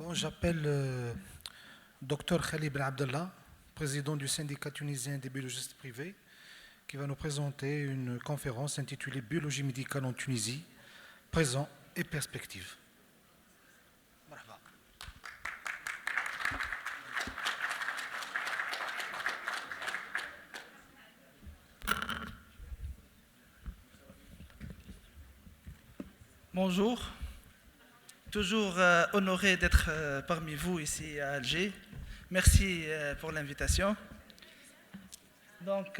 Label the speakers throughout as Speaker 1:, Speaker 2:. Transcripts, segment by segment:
Speaker 1: Bon, j'appelle Dr Khalid Ben Abdallah, président du syndicat tunisien des biologistes privés, qui va nous présenter une conférence intitulée Biologie médicale en Tunisie, présent et perspective.
Speaker 2: Bonjour, toujours honoré d'être parmi vous ici à Alger. Merci pour l'invitation. Donc,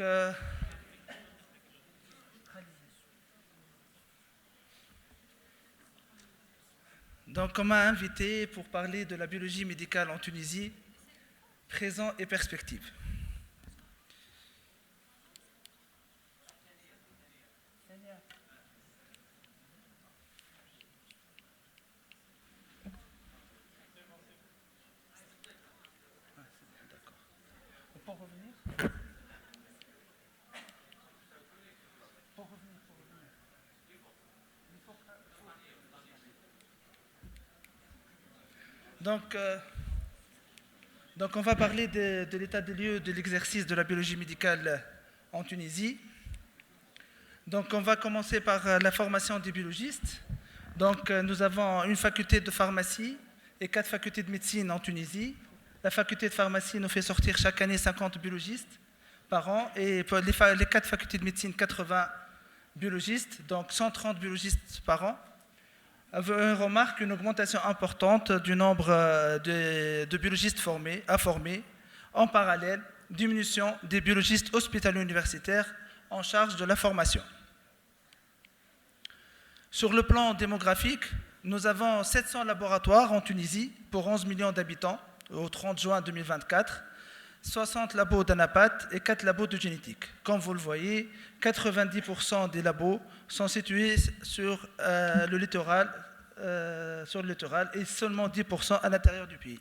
Speaker 2: on m'a invité pour parler de la biologie médicale en Tunisie, présent et perspective. Donc, on va parler de l'état des lieux de l'exercice de la biologie médicale en Tunisie. Donc, on va commencer par la formation des biologistes. Donc, nous avons une faculté de pharmacie et 4 facultés de médecine en Tunisie. La faculté de pharmacie nous fait sortir chaque année 50 biologistes par an et pour les 4 facultés de médecine, 80 biologistes, donc 130 biologistes par an. On remarque une augmentation importante du nombre de biologistes à former. En parallèle, diminution des biologistes hospitalo-universitaires en charge de la formation. Sur le plan démographique, nous avons 700 laboratoires en Tunisie pour 11 millions d'habitants au 30 juin 2024, 60 labos d'anapath et 4 labos de génétique. Comme vous le voyez, 90% des labos sont situés sur le littoral et seulement 10% à l'intérieur du pays.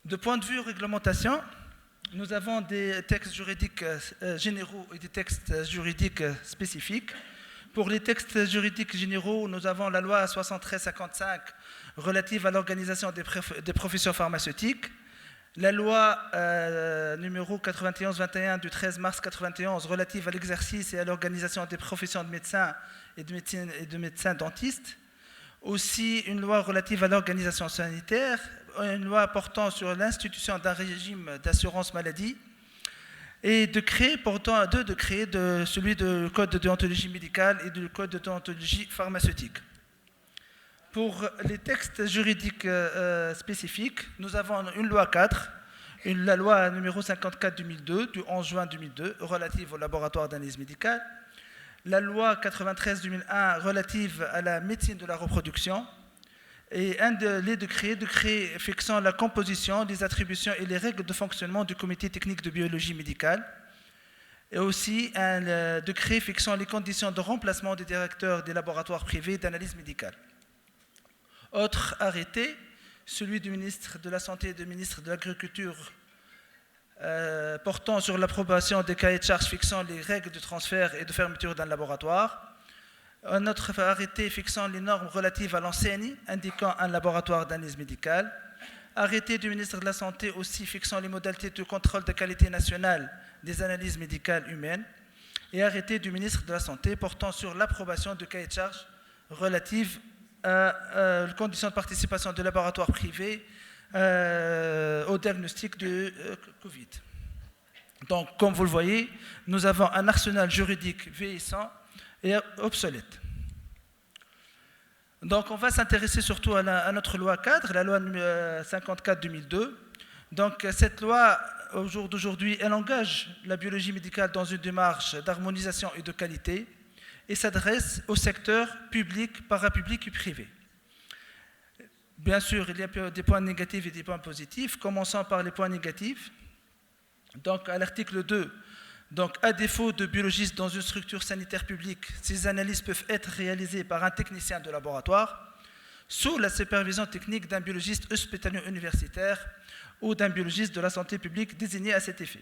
Speaker 2: De point de vue réglementation, nous avons des textes juridiques généraux et des textes juridiques spécifiques. Pour les textes juridiques généraux, nous avons la loi 73-55 relative à l'organisation des professions pharmaceutiques, la loi numéro 91-21 du 13 mars 91 relative à l'exercice et à l'organisation des professions de médecins et de médecins dentistes, aussi une loi relative à l'organisation sanitaire, une loi portant sur l'institution d'un régime d'assurance maladie, et deux décrets, celui du code de déontologie médicale et du code de déontologie pharmaceutique. Pour les textes juridiques spécifiques, nous avons une loi 4, la loi numéro 54-2002 du 11 juin 2002 relative au laboratoire d'analyse médicale, la loi 93-2001 relative à la médecine de la reproduction, et les décrets fixant la composition, les attributions et les règles de fonctionnement du comité technique de biologie médicale, et aussi un décret fixant les conditions de remplacement des directeurs des laboratoires privés d'analyse médicale. Autre arrêté, celui du ministre de la Santé et du ministre de l'Agriculture portant sur l'approbation des cahiers de charges fixant les règles de transfert et de fermeture d'un laboratoire. Un autre arrêté fixant les normes relatives à l'enseigne, indiquant un laboratoire d'analyse médicale. Arrêté du ministre de la Santé aussi fixant les modalités de contrôle de qualité nationale des analyses médicales humaines. Et arrêté du ministre de la Santé portant sur l'approbation de cahiers de charges relatifs aux conditions de participation de laboratoires privés au diagnostic de Covid. Donc, comme vous le voyez, nous avons un arsenal juridique vieillissant et obsolète. Donc, on va s'intéresser surtout à notre loi cadre, la loi 54-2002. Donc, cette loi, au jour d'aujourd'hui, elle engage la biologie médicale dans une démarche d'harmonisation et de qualité et s'adresse au secteur public, parapublic et privé. Bien sûr, il y a des points négatifs et des points positifs. Commençons par les points négatifs. Donc, à l'article 2, donc, à défaut de biologiste dans une structure sanitaire publique, ces analyses peuvent être réalisées par un technicien de laboratoire sous la supervision technique d'un biologiste hospitalo-universitaire ou d'un biologiste de la santé publique désigné à cet effet.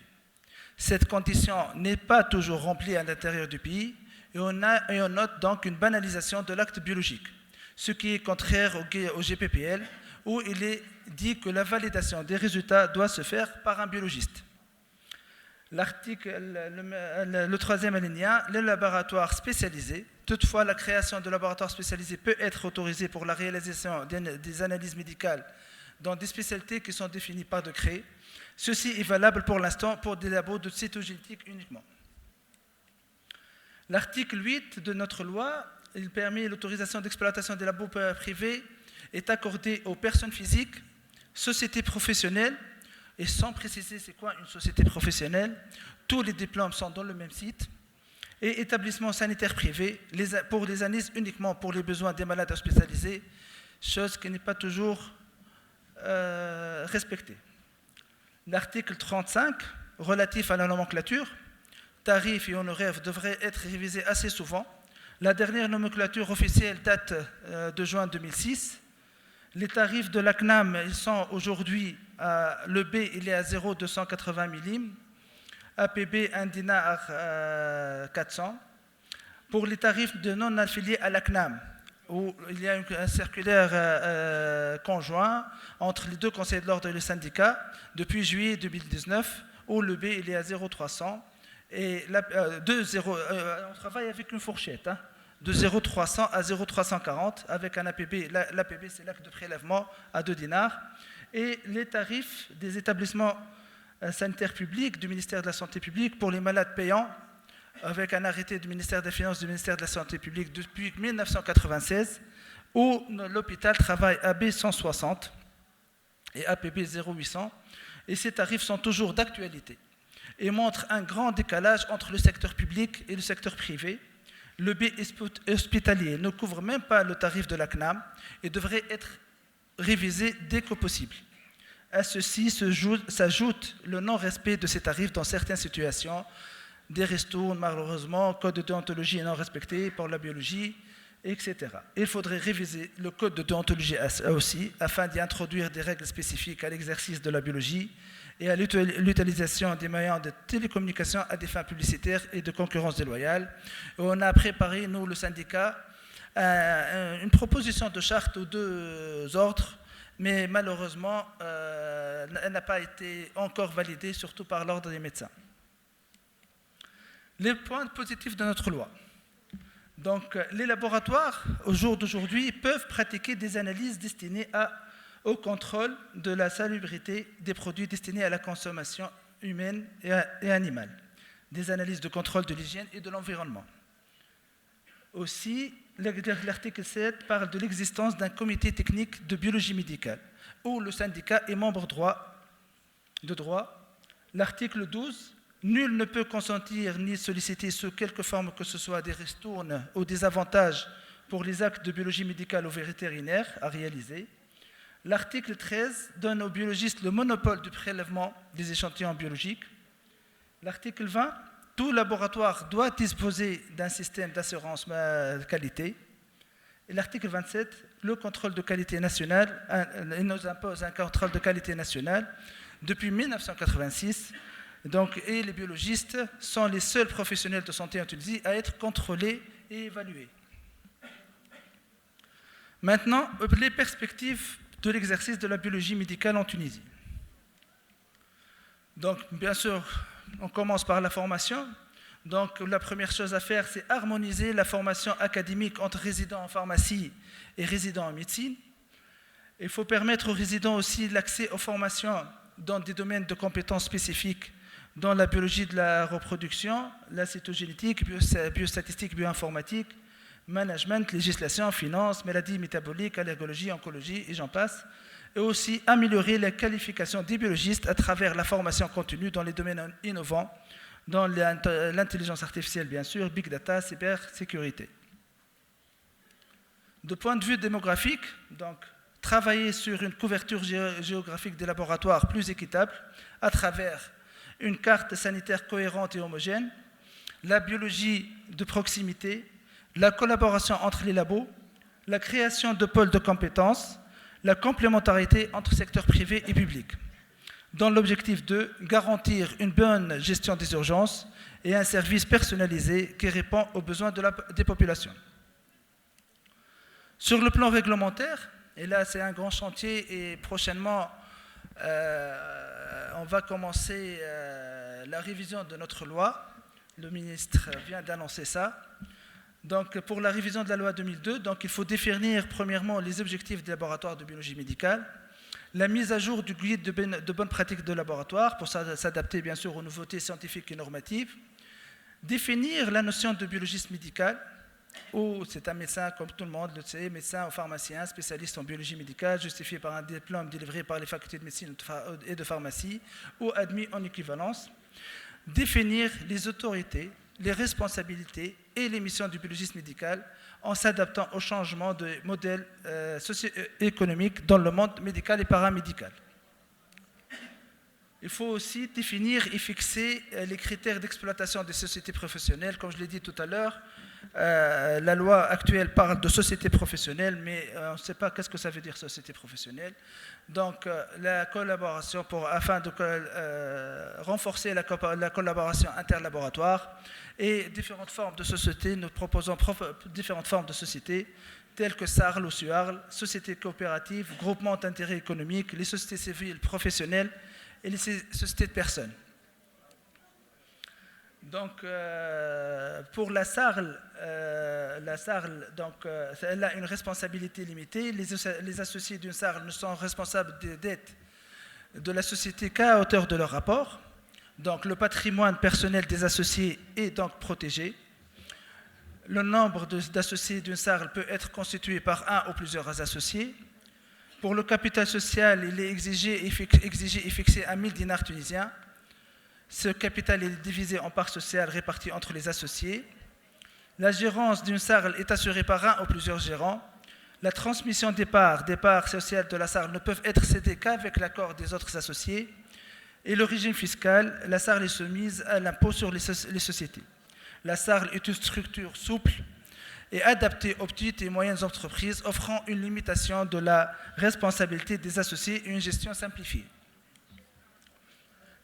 Speaker 2: Cette condition n'est pas toujours remplie à l'intérieur du pays et on note donc une banalisation de l'acte biologique. ce qui est contraire au GPPL, où il est dit que la validation des résultats doit se faire par un biologiste. Le troisième alinéa, les laboratoires spécialisés. Toutefois, la création de laboratoires spécialisés peut être autorisée pour la réalisation des analyses médicales dans des spécialités qui sont définies par décret. Ceci est valable pour l'instant pour des labos de cytogénétique uniquement. L'article 8 de notre loi, il permet l'autorisation d'exploitation des labos privés est accordée aux personnes physiques, sociétés professionnelles, et sans préciser c'est quoi une société professionnelle, tous les diplômes sont dans le même site, et établissements sanitaires privés pour les analyses uniquement pour les besoins des malades hospitalisés, chose qui n'est pas toujours respectée. L'article 35, relatif à la nomenclature, tarifs et honoraires devraient être révisés assez souvent. La dernière nomenclature officielle date de juin 2006. Les tarifs de la CNAM, ils sont aujourd'hui, le B, il est à 0,280 millim, APB, 1 dinar 400. Pour les tarifs de non-affiliés à la CNAM, où il y a un circulaire conjoint entre les deux conseils de l'ordre et le syndicat depuis juillet 2019, où le B, il est à 0,300. Et on travaille avec une fourchette, de 0,300 à 0,340 avec un APB. L'APB, c'est l'acte de prélèvement à 2 dinars. Et les tarifs des établissements sanitaires publics du ministère de la Santé publique pour les malades payants, avec un arrêté du ministère des Finances du ministère de la Santé publique depuis 1996, où l'hôpital travaille AB 160 et APB 0,800. Et ces tarifs sont toujours d'actualité et montrent un grand décalage entre le secteur public et le secteur privé. Le B hospitalier ne couvre même pas le tarif de la CNAM et devrait être révisé dès que possible. À ceci s'ajoute le non-respect de ces tarifs dans certaines situations, des restos malheureusement, code de déontologie non respecté pour la biologie, etc. Il faudrait réviser le code de déontologie aussi afin d'y introduire des règles spécifiques à l'exercice de la biologie et à l'utilisation des moyens de télécommunication à des fins publicitaires et de concurrence déloyale. On a préparé, nous, le syndicat, une proposition de charte aux deux ordres, mais malheureusement, elle n'a pas été encore validée, surtout par l'ordre des médecins. Les points positifs de notre loi. Donc, les laboratoires, au jour d'aujourd'hui, peuvent pratiquer des analyses destinées au contrôle de la salubrité des produits destinés à la consommation humaine et animale, des analyses de contrôle de l'hygiène et de l'environnement. Aussi, l'article 7 parle de l'existence d'un comité technique de biologie médicale, où le syndicat est membre de droit. L'article 12, nul ne peut consentir ni solliciter sous quelque forme que ce soit des ristournes ou des avantages pour les actes de biologie médicale ou vétérinaire à réaliser. L'article 13 donne aux biologistes le monopole du prélèvement des échantillons biologiques. L'article 20, tout laboratoire doit disposer d'un système d'assurance qualité. Et l'article 27, le contrôle de qualité nationale, il nous impose un contrôle de qualité nationale depuis 1986. Donc, et les biologistes sont les seuls professionnels de santé en Tunisie à être contrôlés et évalués. Maintenant, les perspectives de l'exercice de la biologie médicale en Tunisie. Donc, bien sûr, on commence par la formation. Donc, la première chose à faire, c'est harmoniser la formation académique entre résidents en pharmacie et résidents en médecine. Il faut permettre aux résidents aussi l'accès aux formations dans des domaines de compétences spécifiques, dans la biologie de la reproduction, la cytogénétique, biostatistique, bioinformatique, management, législation, finance, maladies métaboliques, allergologie, oncologie, et j'en passe. Et aussi améliorer la qualification des biologistes à travers la formation continue dans les domaines innovants, dans l'intelligence artificielle, bien sûr, big data, cybersécurité. De point de vue démographique, donc, travailler sur une couverture géographique des laboratoires plus équitable à travers une carte sanitaire cohérente et homogène, la biologie de proximité, la collaboration entre les labos, la création de pôles de compétences, la complémentarité entre secteur privé et public, dans l'objectif de garantir une bonne gestion des urgences et un service personnalisé qui répond aux besoins des populations. Sur le plan réglementaire, et là c'est un grand chantier et prochainement on va commencer la révision de notre loi. Le ministre vient d'annoncer ça. Donc pour la révision de la loi 2002, donc, il faut définir premièrement les objectifs des laboratoires de biologie médicale, la mise à jour du guide de bonnes pratiques de laboratoire pour s'adapter bien sûr aux nouveautés scientifiques et normatives, définir la notion de biologiste médical, où c'est un médecin, comme tout le monde le sait, médecin ou pharmacien, spécialiste en biologie médicale, justifié par un diplôme délivré par les facultés de médecine et de pharmacie, ou admis en équivalence. Définir les autorités, les responsabilités et les missions du biologiste médical en s'adaptant au changement de modèle socio-économique dans le monde médical et paramédical. Il faut aussi définir et fixer les critères d'exploitation des sociétés professionnelles. Comme je l'ai dit tout à l'heure, la loi actuelle parle de société professionnelle, mais on ne sait pas qu'est-ce que ça veut dire société professionnelle. Donc la collaboration afin de renforcer la collaboration interlaboratoire et différentes formes de sociétés, nous proposons différentes formes de sociétés telles que SARL ou SUARL, sociétés coopératives, groupements d'intérêt économique, les sociétés civiles professionnelles et les sociétés de personnes. Donc, pour la SARL, donc, elle a une responsabilité limitée. Les associés d'une SARL ne sont responsables des dettes de la société qu'à hauteur de leur rapport. Donc, le patrimoine personnel des associés est donc protégé. Le nombre d'associés d'une SARL peut être constitué par un ou plusieurs associés. Pour le capital social, il est exigé et fixé à 1000 dinars tunisiens. Ce capital est divisé en parts sociales réparties entre les associés. La gérance d'une SARL est assurée par un ou plusieurs gérants. La transmission des parts sociales de la SARL ne peuvent être cédées qu'avec l'accord des autres associés. Et le régime fiscal, la SARL est soumise à l'impôt sur les sociétés. La SARL est une structure souple et adaptée aux petites et moyennes entreprises, offrant une limitation de la responsabilité des associés et une gestion simplifiée.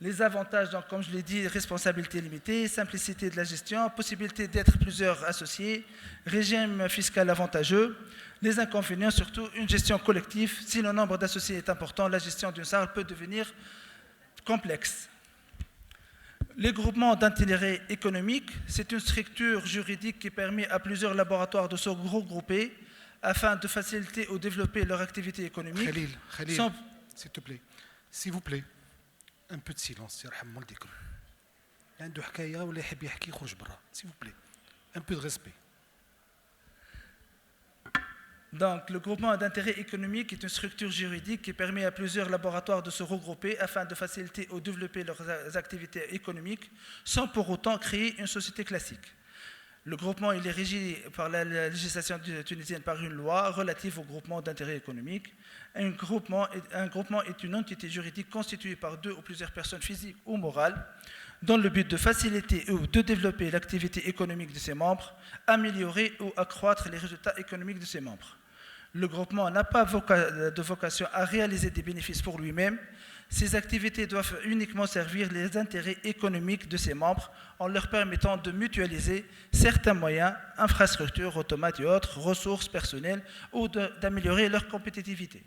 Speaker 2: Les avantages, donc, comme je l'ai dit, responsabilité limitée, simplicité de la gestion, possibilité d'être plusieurs associés, régime fiscal avantageux. Les inconvénients, surtout, une gestion collective. Si le nombre d'associés est important, la gestion d'une SARL peut devenir complexe. Les groupements d'intérêt économique, c'est une structure juridique qui permet à plusieurs laboratoires de se regrouper afin de faciliter ou développer leur activité économique.
Speaker 1: Khalil, s'il te plaît, s'il vous plaît. Un peu de silence, s'il vous plaît. Un peu de respect.
Speaker 2: Donc, le groupement d'intérêt économique est une structure juridique qui permet à plusieurs laboratoires de se regrouper afin de faciliter ou développer leurs activités économiques sans pour autant créer une société classique. Le groupement il est régi par la législation tunisienne par une loi relative au groupement d'intérêt économique. Un groupement est une entité juridique constituée par deux ou plusieurs personnes physiques ou morales dans le but de faciliter ou de développer l'activité économique de ses membres, améliorer ou accroître les résultats économiques de ses membres. Le groupement n'a pas de vocation à réaliser des bénéfices pour lui-même. Ces activités doivent uniquement servir les intérêts économiques de ses membres en leur permettant de mutualiser certains moyens, infrastructures, automates et autres, ressources personnelles ou d'améliorer leur compétitivité.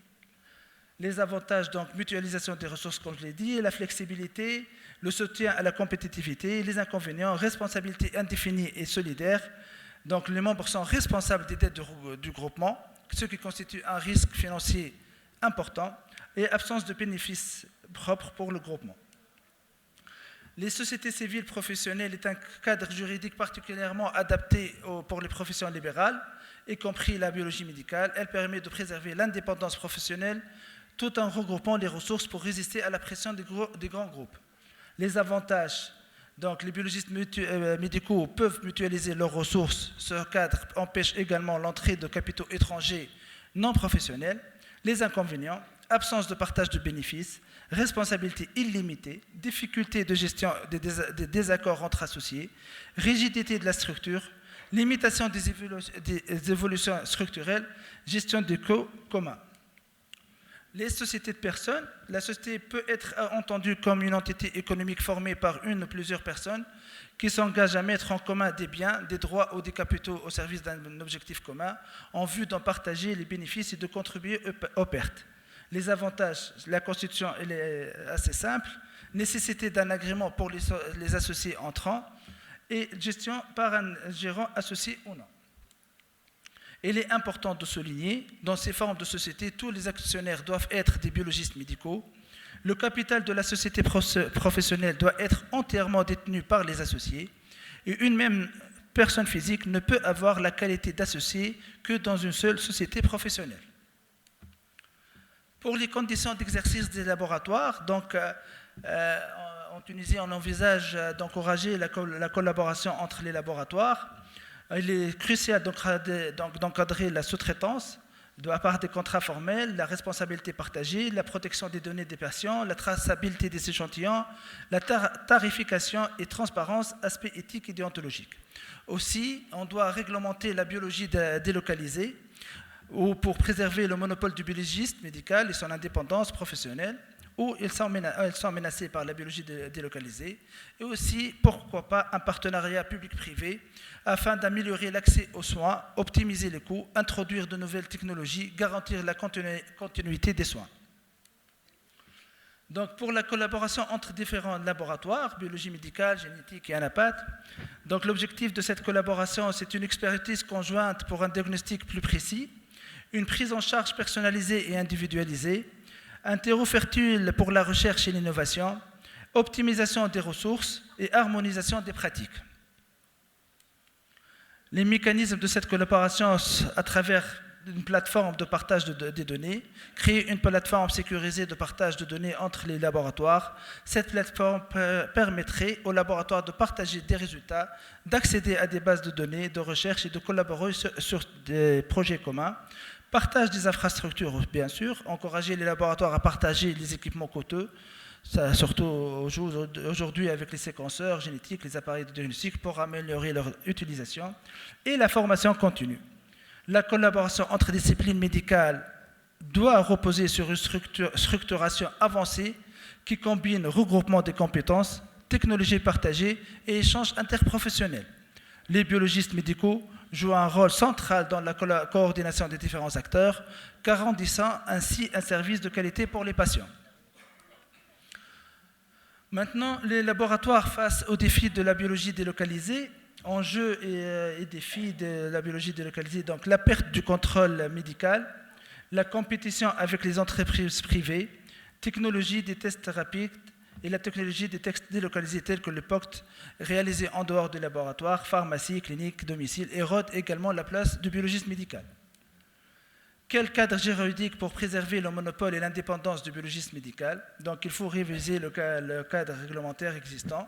Speaker 2: Les avantages, donc, mutualisation des ressources, comme je l'ai dit, la flexibilité, le soutien à la compétitivité, les inconvénients, responsabilité indéfinie et solidaire. Donc, les membres sont responsables des dettes du groupement, ce qui constitue un risque financier important, et absence de bénéfices propres pour le groupement. Les sociétés civiles professionnelles est un cadre juridique particulièrement adapté pour les professions libérales, y compris la biologie médicale. Elle permet de préserver l'indépendance professionnelle tout en regroupant les ressources pour résister à la pression des grands groupes. Les avantages, donc les biologistes médicaux peuvent mutualiser leurs ressources. Ce cadre empêche également l'entrée de capitaux étrangers non professionnels. Les inconvénients, absence de partage de bénéfices, responsabilité illimitée, difficulté de gestion des désaccords entre associés, rigidité de la structure, limitation des évolutions structurelles, gestion des coûts communs. Les sociétés de personnes, la société peut être entendue comme une entité économique formée par une ou plusieurs personnes qui s'engagent à mettre en commun des biens, des droits ou des capitaux au service d'un objectif commun en vue d'en partager les bénéfices et de contribuer aux pertes. Les avantages, la constitution elle est assez simple, nécessité d'un agrément pour les associés entrants et gestion par un gérant associé ou non. Il est important de souligner, dans ces formes de société, tous les actionnaires doivent être des biologistes médicaux. Le capital de la société professionnelle doit être entièrement détenu par les associés. Et une même personne physique ne peut avoir la qualité d'associé que dans une seule société professionnelle. Pour les conditions d'exercice des laboratoires, donc, en Tunisie, on envisage d'encourager la collaboration entre les laboratoires. Il est crucial d'encadrer la sous-traitance de la part des contrats formels, la responsabilité partagée, la protection des données des patients, la traçabilité des échantillons, la tarification et transparence, aspects éthiques et déontologiques. Aussi, on doit réglementer la biologie délocalisée ou pour préserver le monopole du biologiste médical et son indépendance professionnelle, où elles sont menacées par la biologie délocalisée, et aussi, pourquoi pas, un partenariat public-privé afin d'améliorer l'accès aux soins, optimiser les coûts, introduire de nouvelles technologies, garantir la continuité des soins. Donc, pour la collaboration entre différents laboratoires, biologie médicale, génétique et anapath, donc l'objectif de cette collaboration, c'est une expertise conjointe pour un diagnostic plus précis, une prise en charge personnalisée et individualisée, un terreau fertile pour la recherche et l'innovation, optimisation des ressources et harmonisation des pratiques. Les mécanismes de cette collaboration à travers une plateforme de partage des données, créer une plateforme sécurisée de partage de données entre les laboratoires. Cette plateforme permettrait aux laboratoires de partager des résultats, d'accéder à des bases de données de recherche et de collaborer sur des projets communs. Partage des infrastructures, bien sûr, encourager les laboratoires à partager les équipements coûteux, ça, surtout aujourd'hui avec les séquenceurs génétiques, les appareils de diagnostic pour améliorer leur utilisation, et la formation continue. La collaboration entre disciplines médicales doit reposer sur une structuration avancée qui combine regroupement des compétences, technologies partagées et échanges interprofessionnels. Les biologistes médicaux jouent un rôle central dans la coordination des différents acteurs, garantissant ainsi un service de qualité pour les patients. Maintenant, les laboratoires face aux défis de la biologie délocalisée, enjeux et défis de la biologie délocalisée, donc la perte du contrôle médical, la compétition avec les entreprises privées, technologie des tests rapides et la technologie des tests délocalisés tels que le POCT, réalisés en dehors du laboratoire, pharmacie, clinique, domicile, érodent également la place du biologiste médical. Quel cadre juridique pour préserver le monopole et l'indépendance du biologiste médical? Donc il faut réviser le cadre réglementaire existant.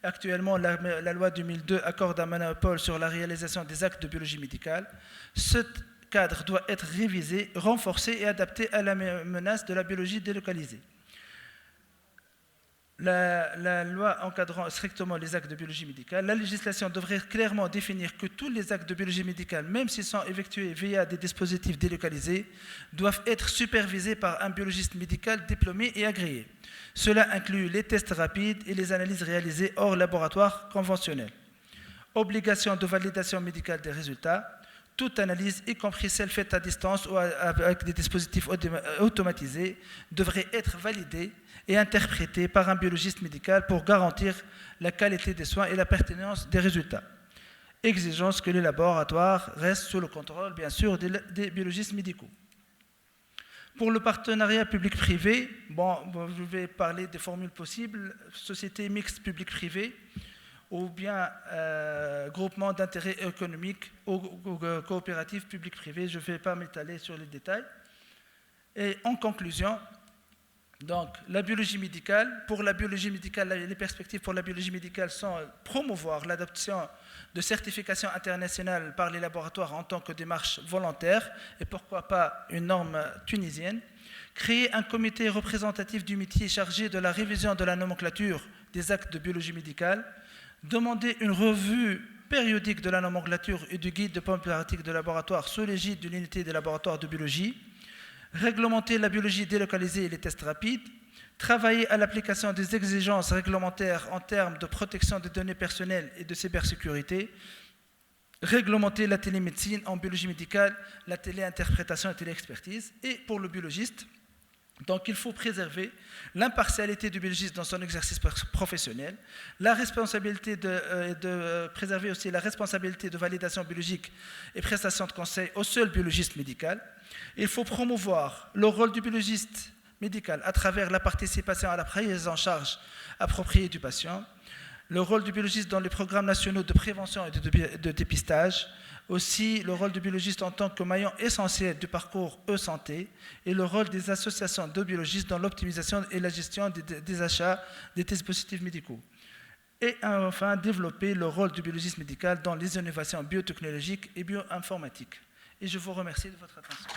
Speaker 2: Actuellement, la loi 2002 accorde un monopole sur la réalisation des actes de biologie médicale. Ce cadre doit être révisé, renforcé et adapté à la menace de la biologie délocalisée. La loi encadrant strictement les actes de biologie médicale, la législation devrait clairement définir que tous les actes de biologie médicale, même s'ils sont effectués via des dispositifs délocalisés, doivent être supervisés par un biologiste médical diplômé et agréé. Cela inclut les tests rapides et les analyses réalisées hors laboratoire conventionnel. Obligation de validation médicale des résultats. Toute analyse, y compris celle faite à distance ou avec des dispositifs automatisés, devrait être validée et interprétée par un biologiste médical pour garantir la qualité des soins et la pertinence des résultats. Exigence que les laboratoires restent sous le contrôle, bien sûr, des biologistes médicaux. Pour le partenariat public-privé, je vais parler des formules possibles, société mixte public-privé, ou bien groupement d'intérêt économique ou coopérative public-privé. Je ne vais pas m'étaler sur les détails. Et en conclusion, donc, la biologie médicale, pour la biologie médicale, les perspectives pour la biologie médicale sont promouvoir l'adoption de certifications internationales par les laboratoires en tant que démarche volontaire, et pourquoi pas une norme tunisienne, créer un comité représentatif du métier chargé de la révision de la nomenclature des actes de biologie médicale, demander une revue périodique de la nomenclature et du guide de bonne pratique de laboratoire sous l'égide de l'unité des laboratoires de biologie, réglementer la biologie délocalisée et les tests rapides, travailler à l'application des exigences réglementaires en termes de protection des données personnelles et de cybersécurité, réglementer la télémédecine en biologie médicale, la téléinterprétation et téléexpertise. Et pour le biologiste, donc il faut préserver l'impartialité du biologiste dans son exercice professionnel, la responsabilité de préserver aussi la responsabilité de validation biologique et prestation de conseil au seul biologiste médical. Il faut promouvoir le rôle du biologiste médical à travers la participation à la prise en charge appropriée du patient, le rôle du biologiste dans les programmes nationaux de prévention et de dépistage, aussi le rôle du biologiste en tant que maillon essentiel du parcours e-santé et le rôle des associations de biologistes dans l'optimisation et la gestion des achats des dispositifs médicaux. Et enfin, développer le rôle du biologiste médical dans les innovations biotechnologiques et bioinformatiques. Et je vous remercie de votre attention.